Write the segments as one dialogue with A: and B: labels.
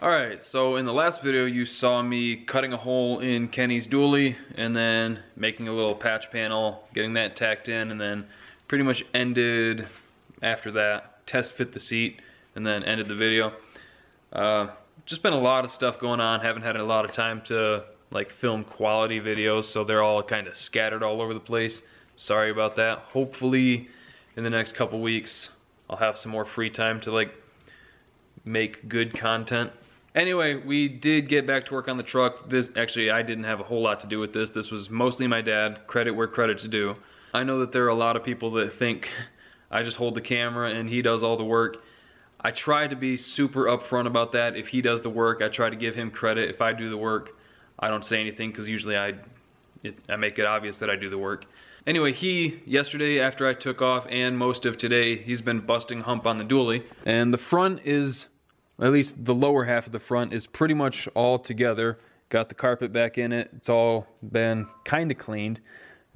A: Alright, so in the last video you saw me cutting a hole in Kenny's dually and then making a little patch panel, getting that tacked in, and then pretty much ended after that, test fit the seat, and then ended the video. Just been a lot of stuff going on, haven't had a lot of time to like film quality videos, so they're all kind of scattered all over the place. Sorry about that. Hopefully in the next couple weeks I'll have some more free time to like make good content. Anyway, we did get back to work on the truck. This actually, I didn't have a whole lot to do with this. This was mostly my dad. Credit where credit's due. I know that there are a lot of people that think I just hold the camera and he does all the work. I try to be super upfront about that. If he does the work, I try to give him credit. If I do the work, I don't say anything because usually I make it obvious that I do the work. Anyway, yesterday after I took off and most of today, he's been busting hump on the dually. And the front is, at least the lower half of the front is pretty much all together. Got the carpet back in it. It's all been kind of cleaned.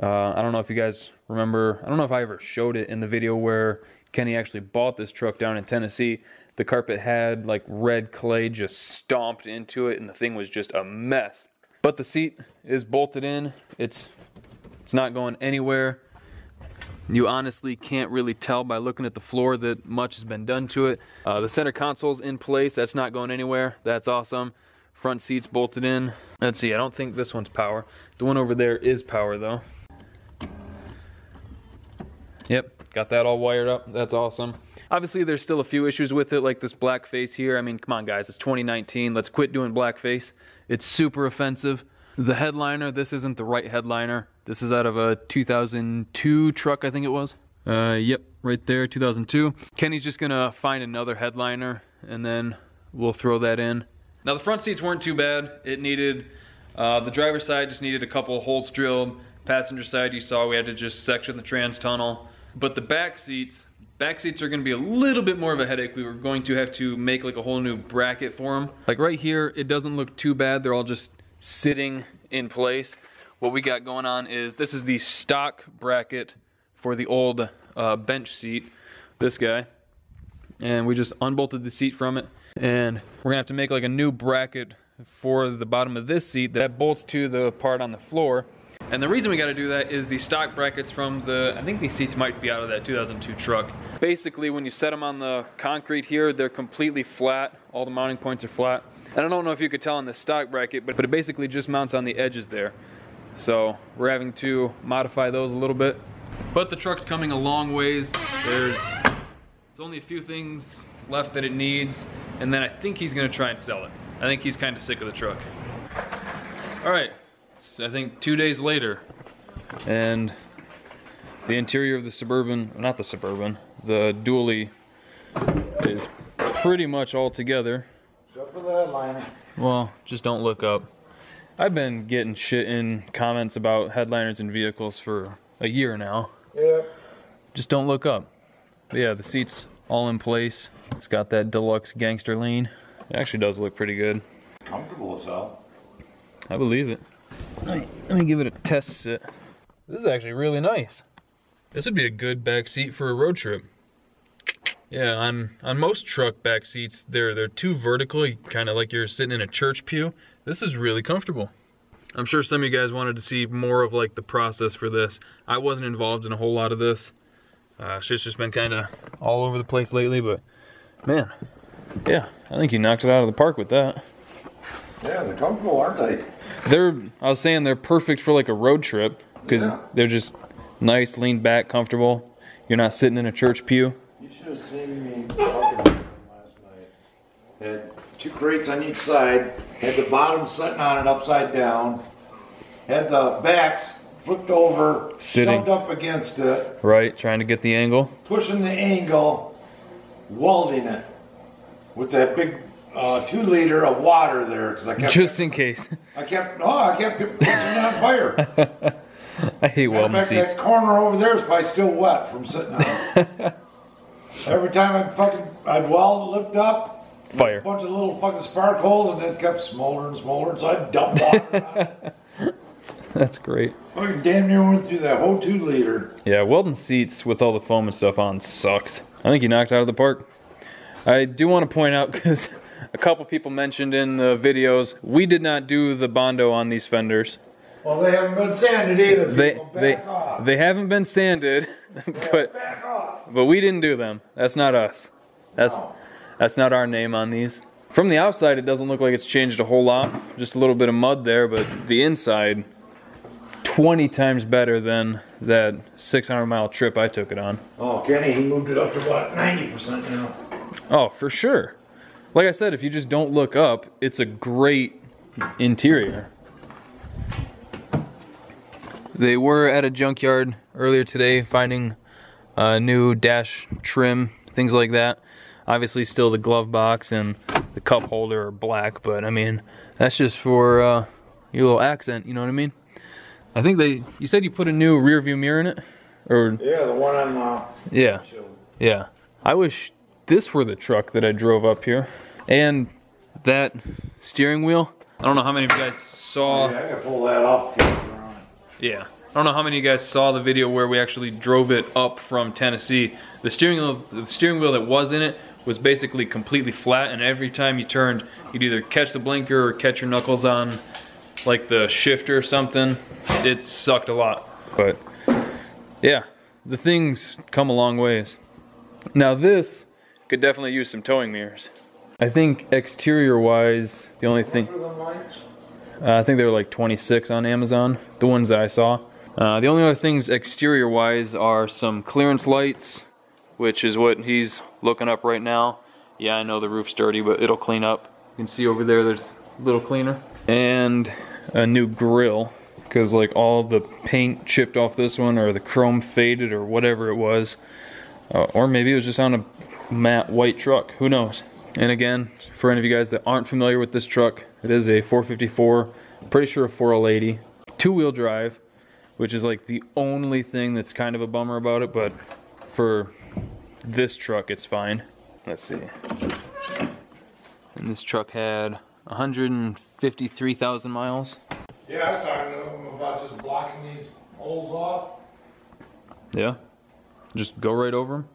A: I don't know if you guys remember, I don't know if I ever showed it in the video where Kenny actually bought this truck down in Tennessee. The carpet had like red clay just stomped into it and the thing was just a mess. But the seat is bolted in. It's not going anywhere. You honestly can't really tell by looking at the floor that much has been done to it. The center console's in place. That's not going anywhere. That's awesome. Front seat's bolted in. Let's see, I don't think this one's power. The one over there is power though. Yep, got that all wired up. That's awesome. Obviously there's still a few issues with it, like this black face here. I mean, come on guys, it's 2019. Let's quit doing blackface. It's super offensive. The headliner, this isn't the right headliner. This is out of a 2002 truck, I think it was. Yep, right there, 2002. Kenny's just gonna find another headliner and then we'll throw that in. Now the front seats weren't too bad. It needed, the driver's side just needed a couple of holes drilled. Passenger side, you saw we had to just section the trans tunnel. But the back seats are gonna be a little bit more of a headache. We were going to have to make like a whole new bracket for them. Like right here, it doesn't look too bad. They're all just sitting in place. What we got going on is this is the stock bracket for the old bench seat, this guy, and we just unbolted the seat from it, and we're gonna have to make like a new bracket for the bottom of this seat that bolts to the part on the floor. And the reason we got to do that is the stock brackets from I think these seats might be out of that 2002 truck. Basically, when you set them on the concrete here, they're completely flat. All the mounting points are flat. And I don't know if you could tell on the stock bracket, but it basically just mounts on the edges there. So we're having to modify those a little bit. But the truck's coming a long ways. There's only a few things left that it needs, and then I think he's going to try and sell it. I think he's kind of sick of the truck. All right. I think 2 days later, and the interior of the Suburban, not the Suburban, the dually is pretty much all together.
B: Except for the headliner.
A: Well, just don't look up. I've been getting shit in comments about headliners and vehicles for a year now.
B: Yeah.
A: Just don't look up. But yeah, the seat's all in place. It's got that deluxe gangster lean. It actually does look pretty good.
B: Comfortable as hell.
A: I believe it. Let me give it a test sit. This is actually really nice. This would be a good back seat for a road trip. Yeah, on most truck back seats, they're too vertical, kind of like you're sitting in a church pew. This is really comfortable. I'm sure some of you guys wanted to see more of like the process for this. I wasn't involved in a whole lot of this. Shit's just been kind of all over the place lately, but man, yeah, I think he knocked it out of the park with that.
B: Yeah, they're comfortable, aren't they?
A: I was saying they're perfect for like a road trip because they're just nice, lean back, comfortable. You're not sitting in a church pew.
B: You should have seen me talking to them last night. Had two crates on each side, had the bottom sitting on it upside down, had the backs flipped over, shoved up against it.
A: Right, trying to get the angle.
B: Pushing the angle, welding it with that big 2 liter of water there, because I kept
A: just in case.
B: I kept catching it on fire.
A: I hate welding seats.
B: That corner over there is probably still wet from sitting on it. Every time I'd weld, lift up,
A: fire.
B: A bunch of little fucking spark holes, and it kept smoldering, so I'd dump water on it.
A: That's great.
B: I damn near went through that whole 2 liter.
A: Yeah, welding seats with all the foam and stuff on sucks. I think he knocked it out of the park. I do want to point out, because a couple people mentioned in the videos, we did not do the bondo on these fenders.
B: Well, they haven't been sanded either.
A: They haven't been sanded, but we didn't do them. That's not us. That's not our name on these. From the outside, it doesn't look like it's changed a whole lot. Just a little bit of mud there, but the inside, 20 times better than that 600-mile trip I took it on.
B: Oh, Kenny, he moved it up to what, 90% now?
A: Oh, for sure. Like I said, if you just don't look up, it's a great interior. They were at a junkyard earlier today finding new dash trim, things like that. Obviously still the glove box and the cup holder are black, but I mean, that's just for your little accent, you know what I mean? I think you said you put a new rear view mirror in it? Or
B: yeah, the one on
A: Yeah. I wish this were the truck that I drove up here. And that steering wheel, I don't know how many of you guys saw.
B: Yeah, I gotta pull that up.
A: Yeah. I don't know how many of you guys saw the video where we actually drove it up from Tennessee. The steering wheel that was in it was basically completely flat, and every time you turned, you'd either catch the blinker or catch your knuckles on like the shifter or something. It sucked a lot. But yeah, the thing's come a long ways. Now this could definitely use some towing mirrors. I think exterior wise, the only thing, I think they were like 26 on Amazon, the ones that I saw. The only other things exterior wise are some clearance lights, which is what he's looking up right now. Yeah, I know the roof's dirty, but it'll clean up. You can see over there, there's a little cleaner. And a new grill, because like all the paint chipped off this one, or the chrome faded, or whatever it was. Or maybe it was just on a matte white truck, who knows. And again, for any of you guys that aren't familiar with this truck, it is a 454, pretty sure a 4L80, two-wheel drive, which is like the only thing that's kind of a bummer about it, but for this truck it's fine. Let's see. And this truck had 153,000 miles.
B: Yeah, I was talking to him about just blocking these holes off.
A: Yeah? Just go right over them?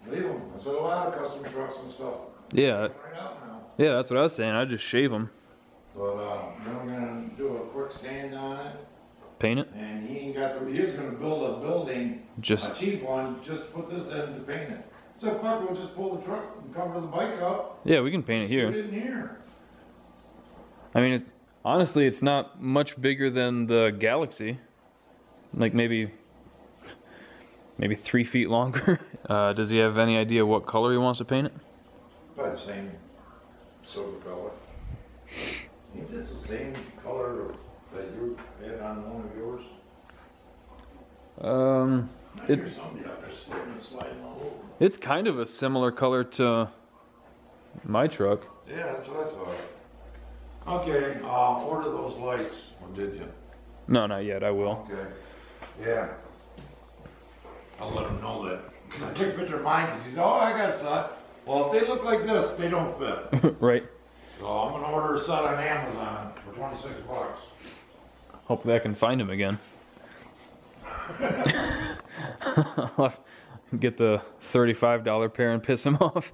B: Leave them. I said a lot of custom trucks and stuff.
A: Yeah.
B: Right out now.
A: Yeah, that's what I was saying. I'd just shave them.
B: But then I'm gonna do a quick sand on it.
A: Paint it?
B: And he ain't got the. He was gonna build a building, a cheap one, just to put this in to paint it. So fuck, we'll just pull the truck and cover the bike up.
A: Yeah, we can paint it here.
B: Shoot it in here.
A: I mean, honestly, it's not much bigger than the Galaxy. Like maybe 3 feet longer. Does he have any idea what color he wants to paint it?
B: Probably the same silver color. Ain't this the same color that you had on one of yours? There's somebody out there slipping and sliding all over.
A: It's kind of a similar color to my truck.
B: Yeah, that's what I thought. Okay, order those lights, or did you?
A: No, not yet. I will.
B: Okay. Yeah. I'll let him know that. I took a picture of mine because he said, oh, I got a set. Well, if they look like this, they don't fit.
A: Right. So
B: I'm going to order a set on Amazon for 26 bucks.
A: Hopefully I can find him again. I'll get the $35 pair and piss him off.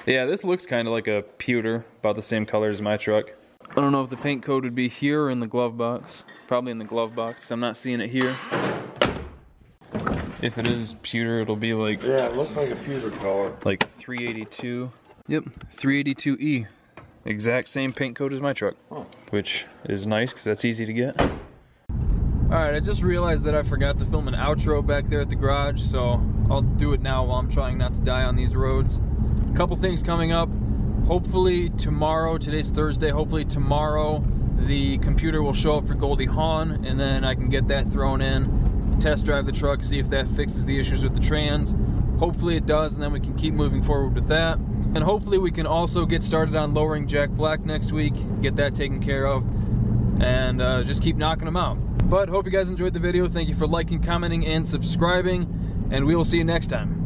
A: Yeah, this looks kind of like a pewter, about the same color as my truck. I don't know if the paint code would be here or in the glove box. Probably in the glove box. I'm not seeing it here. If it is pewter, it'll be like...
B: Yeah, it looks like a pewter color.
A: Like 382. Yep, 382E. Exact same paint code as my truck. Oh. Which is nice, because that's easy to get. Alright, I just realized that I forgot to film an outro back there at the garage, so I'll do it now while I'm trying not to die on these roads. A couple things coming up. Hopefully tomorrow, today's Thursday, hopefully tomorrow the computer will show up for Goldie Hawn, and then I can get that thrown in, test drive the truck, see if that fixes the issues with the trans. Hopefully it does, and then we can keep moving forward with that. And hopefully we can also get started on lowering Jack Black next week, get that taken care of, and just keep knocking them out. But hope you guys enjoyed the video. Thank you for liking, commenting, and subscribing, and we will see you next time.